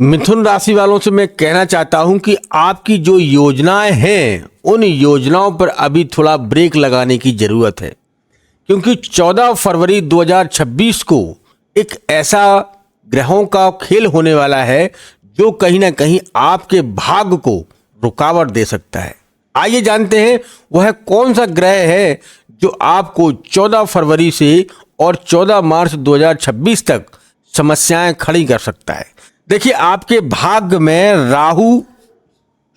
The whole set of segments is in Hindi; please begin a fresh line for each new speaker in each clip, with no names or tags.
मिथुन राशि वालों से मैं कहना चाहता हूं कि आपकी जो योजनाएं हैं उन योजनाओं पर अभी थोड़ा ब्रेक लगाने की जरूरत है, क्योंकि 14 फरवरी 2026 को एक ऐसा ग्रहों का खेल होने वाला है जो कहीं ना कहीं आपके भाग्य को रुकावट दे सकता है। आइए जानते हैं वह कौन सा ग्रह है जो आपको 14 फरवरी से और 14 मार्च 2026 तक समस्याएं खड़ी कर सकता है। देखिए, आपके भाग्य में राहु,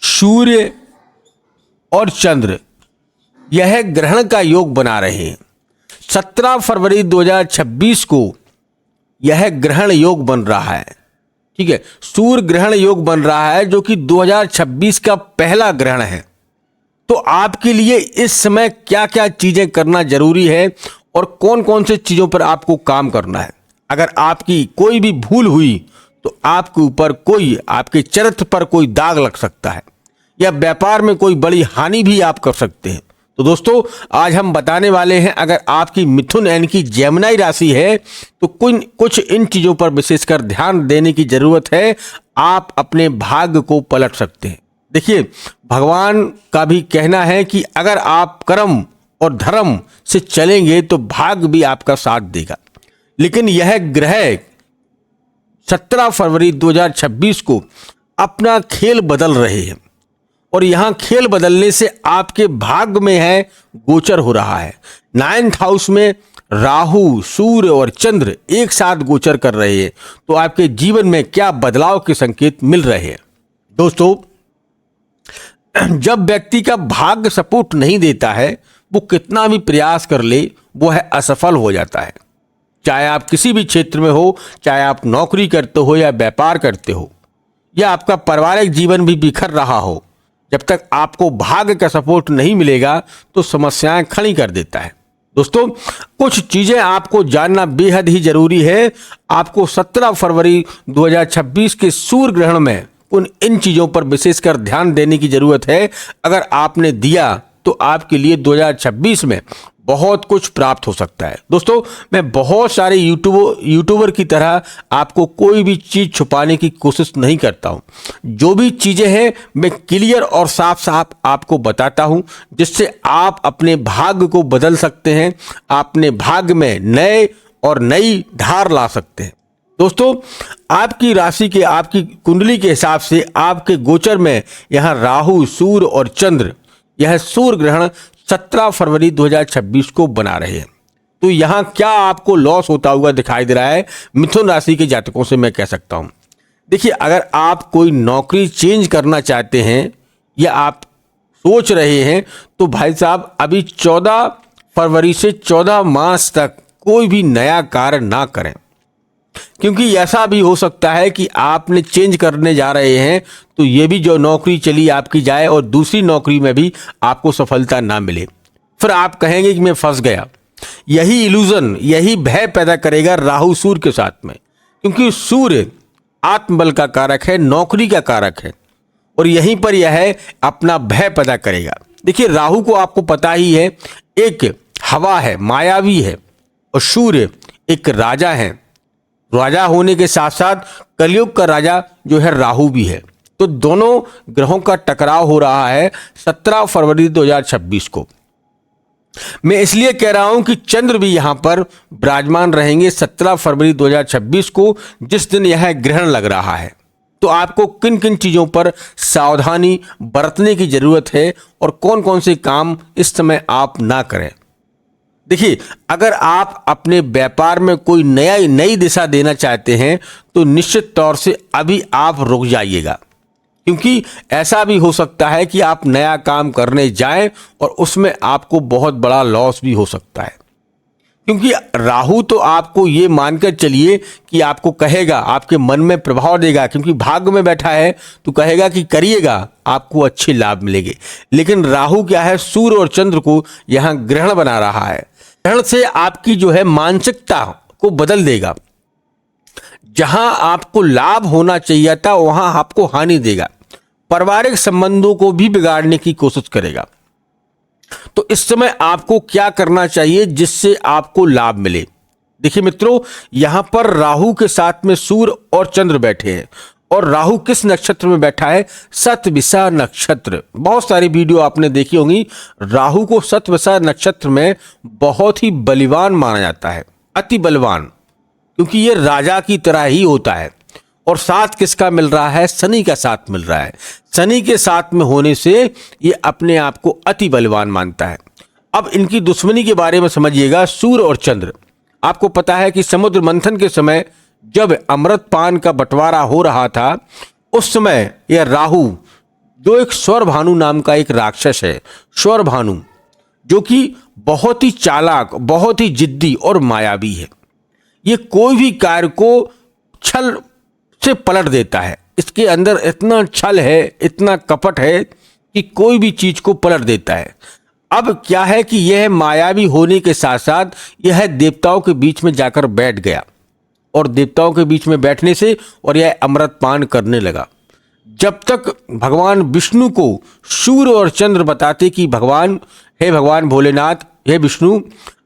सूर्य और चंद्र यह ग्रहण का योग बना रहे हैं। 17 फरवरी 2026 को यह ग्रहण योग बन रहा है। ठीक है, सूर्य ग्रहण योग बन रहा है जो कि 2026 का पहला ग्रहण है। तो आपके लिए इस समय क्या क्या चीजें करना जरूरी है और कौन कौन से चीजों पर आपको काम करना है। अगर आपकी कोई भी भूल हुई तो आपके ऊपर आपके चरित्र पर कोई दाग लग सकता है या व्यापार में कोई बड़ी हानि भी आप कर सकते हैं। तो दोस्तों, आज हम बताने वाले हैं, अगर आपकी मिथुन यानी कि जेमिनी राशि है तो कुछ इन चीजों पर विशेषकर ध्यान देने की जरूरत है। आप अपने भाग्य को पलट सकते हैं। देखिए, भगवान का भी कहना है कि अगर आप कर्म और धर्म से चलेंगे तो भाग्य भी आपका साथ देगा। लेकिन यह ग्रह 17 फरवरी 2026 को अपना खेल बदल रहे हैं और यहां खेल बदलने से आपके भाग्य में है गोचर हो रहा है। 9th हाउस में राहु, सूर्य और चंद्र एक साथ गोचर कर रहे हैं। तो आपके जीवन में क्या बदलाव के संकेत मिल रहे हैं। दोस्तों, जब व्यक्ति का भाग्य सपोर्ट नहीं देता है, वो कितना भी प्रयास कर ले वो है असफल हो जाता है। चाहे आप किसी भी क्षेत्र में हो, चाहे आप नौकरी करते हो या व्यापार करते हो या आपका पारिवारिक जीवन भी बिखर रहा हो, जब तक आपको भाग्य का सपोर्ट नहीं मिलेगा तो समस्याएं खड़ी कर देता है। दोस्तों, कुछ चीजें आपको जानना बेहद ही जरूरी है। आपको 17 फरवरी 2026 के सूर्य ग्रहण में इन चीजों पर विशेषकर ध्यान देने की जरूरत है। अगर आपने दिया तो आपके लिए 2026 में बहुत कुछ प्राप्त हो सकता है। दोस्तों, मैं बहुत सारे यूट्यूबर की तरह आपको कोई भी चीज छुपाने की कोशिश नहीं करता हूं। जो भी चीजें हैं मैं क्लियर और साफ साफ आपको बताता हूं, जिससे आप अपने भाग्य को बदल सकते हैं, अपने भाग्य में नए और नई धार ला सकते हैं। दोस्तों, आपकी राशि के, आपकी कुंडली के हिसाब से आपके गोचर में यहां राहु, सूर्य और चंद्र, यह सूर्य ग्रहण 17 फरवरी 2026 को बना रहे हैं। तो यहां क्या आपको लॉस होता हुआ दिखाई दे रहा है मिथुन राशि के जातकों से मैं कह सकता हूं। देखिए, अगर आप कोई नौकरी चेंज करना चाहते हैं या आप सोच रहे हैं तो भाई साहब, अभी 14 फरवरी से 14 मार्च तक कोई भी नया कार्य ना करें, क्योंकि ऐसा भी हो सकता है कि आपने चेंज करने जा रहे हैं तो ये भी जो नौकरी चली आपकी जाए और दूसरी नौकरी में भी आपको सफलता ना मिले। फिर आप कहेंगे कि मैं फंस गया। यही इल्यूजन, यही भय पैदा करेगा राहु सूर्य के साथ में, क्योंकि सूर्य आत्मबल का कारक है, नौकरी का कारक है और यहीं पर यह अपना भय पैदा करेगा। देखिए, राहु को आपको पता ही है, एक हवा है, मायावी है, और सूर्य एक राजा है। राजा होने के साथ साथ कलयुग का राजा जो है राहु भी है। तो दोनों ग्रहों का टकराव हो रहा है 17 फरवरी 2026 को। मैं इसलिए कह रहा हूं कि चंद्र भी यहां पर विराजमान रहेंगे 17 फरवरी 2026 को, जिस दिन यह ग्रहण लग रहा है। तो आपको किन किन चीजों पर सावधानी बरतने की जरूरत है और कौन कौन से काम इस समय आप ना करें। देखिए, अगर आप अपने व्यापार में कोई नई दिशा देना चाहते हैं तो निश्चित तौर से अभी आप रुक जाइएगा, क्योंकि ऐसा भी हो सकता है कि आप नया काम करने जाएं और उसमें आपको बहुत बड़ा लॉस भी हो सकता है। क्योंकि राहु तो आपको ये मानकर चलिए कि आपको कहेगा, आपके मन में प्रभाव देगा, क्योंकि भाग्य में बैठा है तो कहेगा कि करिएगा, आपको अच्छे लाभ मिलेंगे। लेकिन राहु क्या है, सूर्य और चंद्र को यहां ग्रहण बना रहा है। ग्रहण से आपकी जो है मानसिकता को बदल देगा। जहां आपको लाभ होना चाहिए था वहां आपको हानि देगा। पारिवारिक संबंधों को भी बिगाड़ने की कोशिश करेगा। तो इस समय आपको क्या करना चाहिए जिससे आपको लाभ मिले। देखिए मित्रों, यहां पर राहु के साथ में सूर्य और चंद्र बैठे हैं और राहु किस नक्षत्र में बैठा है? शतभिषा नक्षत्र। बहुत सारी वीडियो आपने देखी होंगी। राहु को शतभिषा नक्षत्र में बहुत ही बलवान माना जाता है, अति बलवान, क्योंकि ये राजा की तरह ही होता है। और साथ किसका मिल रहा है? शनि का साथ मिल रहा है। शनि के साथ में होने से ये अपने आप को अति बलवान मानता है। अब इनकी दुश्मनी के बारे में समझिएगा। सूर्य और चंद्र। आपको पता है कि समुद्र मंथन के समय जब अमृत पान का बंटवारा हो रहा था, उस समय यह राहु, जो एक स्वरभानु नाम का एक राक्षस है, स्वरभानु, जो कि बहुत ही चालाक, बहुत ही जिद्दी और मायावी है। ये कोई भी कार्य को छल से पलट देता है। इसके अंदर इतना छल है, इतना कपट है कि कोई भी चीज को पलट देता है। अब क्या है कि यह मायावी होने के साथ साथ यह देवताओं के बीच में जाकर बैठ गया, और देवताओं के बीच में बैठने से और यह अमृत पान करने लगा। जब तक भगवान विष्णु को सूर्य और चंद्र बताते कि भगवान, हे भगवान भोलेनाथ, हे विष्णु,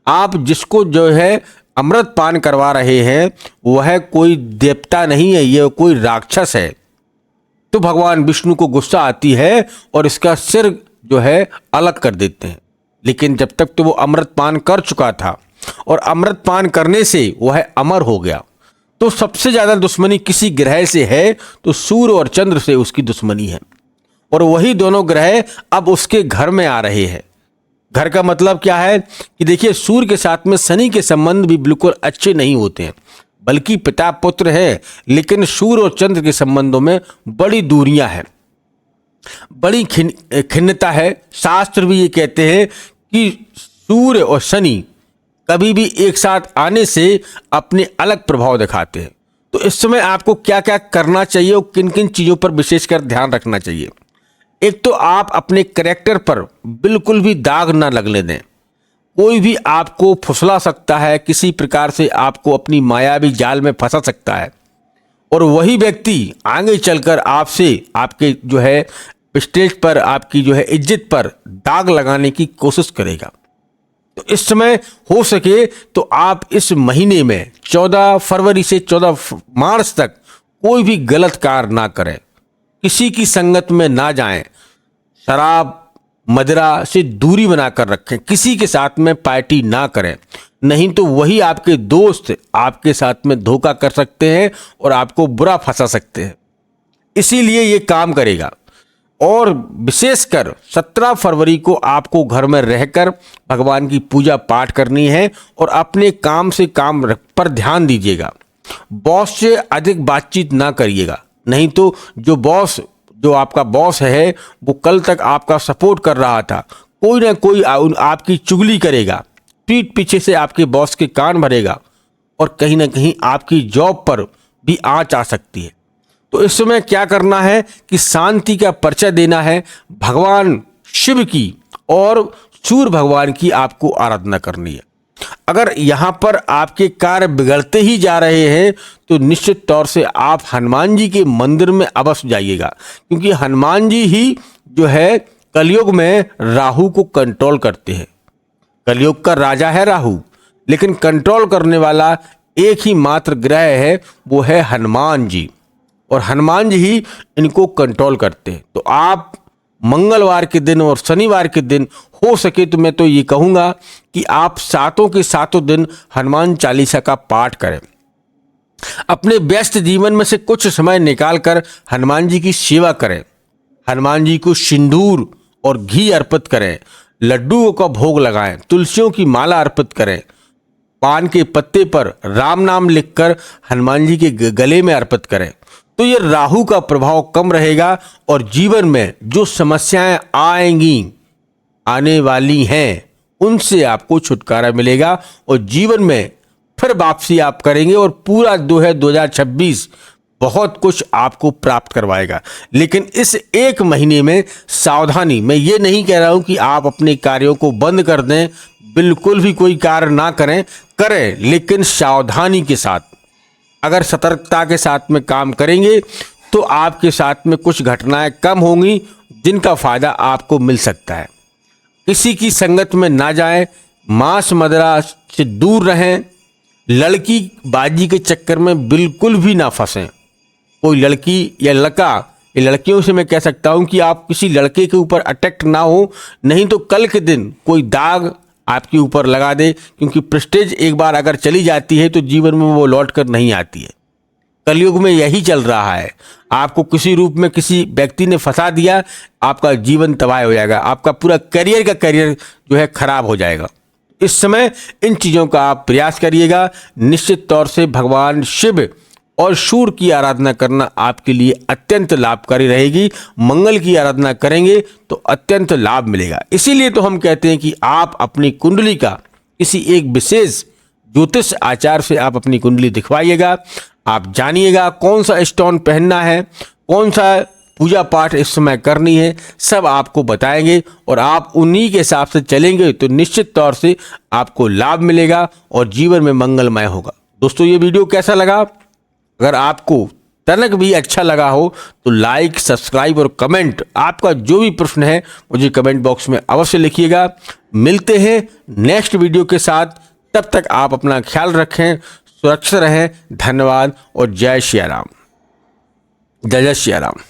आप जिसको जो है अमृत पान करवा रहे हैं वह कोई देवता नहीं है, यह कोई राक्षस है, तो भगवान विष्णु को गुस्सा आती है और इसका सिर जो है अलग कर देते हैं। लेकिन जब तक तो वो अमृत पान कर चुका था, और अमृत पान करने से वह अमर हो गया। तो सबसे ज्यादा दुश्मनी किसी ग्रह से है तो सूर्य और चंद्र से उसकी दुश्मनी है, और वही दोनों ग्रह अब उसके घर में आ रहे हैं। घर का मतलब क्या है कि देखिए, सूर्य के साथ में शनि के संबंध भी बिल्कुल अच्छे नहीं होते हैं, बल्कि पिता पुत्र है, लेकिन सूर्य और चंद्र के संबंधों में बड़ी दूरियां हैं, बड़ी खिन्नता है। शास्त्र भी ये कहते हैं कि सूर्य और शनि कभी भी एक साथ आने से अपने अलग प्रभाव दिखाते हैं। तो इस समय आपको क्या क्या करना चाहिए और किन किन चीज़ों पर विशेषकर ध्यान रखना चाहिए? एक तो आप अपने कैरेक्टर पर बिल्कुल भी दाग ना लगने दें। कोई भी आपको फुसला सकता है, किसी प्रकार से आपको अपनी मायावी जाल में फंसा सकता है, और वही व्यक्ति आगे चलकर आपसे, आपके जो है स्टेज पर, आपकी जो है इज्जत पर दाग लगाने की कोशिश करेगा। तो इस समय हो सके तो आप इस महीने में 14 फरवरी से 14 मार्च तक कोई भी गलत कार्य ना करें, किसी की संगत में ना जाएं, शराब मदिरा से दूरी बनाकर रखें, किसी के साथ में पार्टी ना करें, नहीं तो वही आपके दोस्त आपके साथ में धोखा कर सकते हैं और आपको बुरा फंसा सकते हैं। इसीलिए ये काम करेगा। और विशेषकर 17 फरवरी को आपको घर में रहकर भगवान की पूजा पाठ करनी है और अपने काम से काम पर ध्यान दीजिएगा। बॉस से अधिक बातचीत ना करिएगा, नहीं तो जो आपका बॉस है वो कल तक आपका सपोर्ट कर रहा था, कोई ना कोई आपकी चुगली करेगा, पीठ पीछे से आपके बॉस के कान भरेगा, और कहीं ना कहीं आपकी जॉब पर भी आंच आ सकती है। तो इस समय क्या करना है कि शांति का परिचय देना है, भगवान शिव की और सूर्य भगवान की आपको आराधना करनी है। अगर यहाँ पर आपके कार्य बिगड़ते ही जा रहे हैं तो निश्चित तौर से आप हनुमान जी के मंदिर में अवश्य जाइएगा, क्योंकि हनुमान जी ही जो है कलयुग में राहु को कंट्रोल करते हैं। कलयुग का राजा है राहु, लेकिन कंट्रोल करने वाला एक ही मात्र ग्रह है, वो है हनुमान जी, और हनुमान जी ही इनको कंट्रोल करते हैं। तो आप मंगलवार के दिन और शनिवार के दिन हो सके तो मैं तो ये कहूँगा कि आप सातों के सातों दिन हनुमान चालीसा का पाठ करें। अपने व्यस्त जीवन में से कुछ समय निकालकर हनुमान जी की सेवा करें, हनुमान जी को सिंदूर और घी अर्पित करें, लड्डुओं का भोग लगाएं, तुलसियों की माला अर्पित करें, पान के पत्ते पर राम नाम लिखकर हनुमान जी के गले में अर्पित करें। तो ये राहु का प्रभाव कम रहेगा और जीवन में जो समस्याएं आएंगी, आने वाली हैं, उनसे आपको छुटकारा मिलेगा और जीवन में फिर वापसी आप करेंगे और पूरा 2026 बहुत कुछ आपको प्राप्त करवाएगा। लेकिन इस एक महीने में सावधानी, मैं ये नहीं कह रहा हूं कि आप अपने कार्यों को बंद कर दें, बिल्कुल भी कोई कार्य ना करें, लेकिन सावधानी के साथ, अगर सतर्कता के साथ में काम करेंगे तो आपके साथ में कुछ घटनाएं कम होंगी जिनका फायदा आपको मिल सकता है। किसी की संगत में ना जाएं, मांस मदिरा से दूर रहें, लड़की बाजी के चक्कर में बिल्कुल भी ना फंसें। कोई लड़की या लड़का, ये लड़कियों से मैं कह सकता हूं कि आप किसी लड़के के ऊपर अट्रैक्ट ना हो, नहीं तो कल के दिन कोई दाग आपके ऊपर लगा दे, क्योंकि प्रेस्टेज एक बार अगर चली जाती है तो जीवन में वो लौट कर नहीं आती है। कलयुग में यही चल रहा है। आपको किसी रूप में किसी व्यक्ति ने फंसा दिया, आपका जीवन तबाह हो जाएगा, आपका पूरा करियर जो है खराब हो जाएगा। इस समय इन चीज़ों का आप प्रयास करिएगा। निश्चित तौर से भगवान शिव और सूर्य की आराधना करना आपके लिए अत्यंत लाभकारी रहेगी। मंगल की आराधना करेंगे तो अत्यंत लाभ मिलेगा। इसीलिए तो हम कहते हैं कि आप अपनी कुंडली का किसी एक विशेष ज्योतिष आचार्य से आप अपनी कुंडली दिखवाइएगा। आप जानिएगा कौन सा स्टोन पहनना है, कौन सा पूजा पाठ इस समय करनी है, सब आपको बताएंगे और आप उन्हीं के हिसाब से चलेंगे तो निश्चित तौर से आपको लाभ मिलेगा और जीवन में मंगलमय होगा। दोस्तों, ये वीडियो कैसा लगा? अगर आपको तनक भी अच्छा लगा हो तो लाइक, सब्सक्राइब और कमेंट, आपका जो भी प्रश्न है मुझे कमेंट बॉक्स में अवश्य लिखिएगा। मिलते हैं नेक्स्ट वीडियो के साथ, तब तक आप अपना ख्याल रखें, सुरक्षित रहें। धन्यवाद और जय श्री राम। जय जय श्री राम।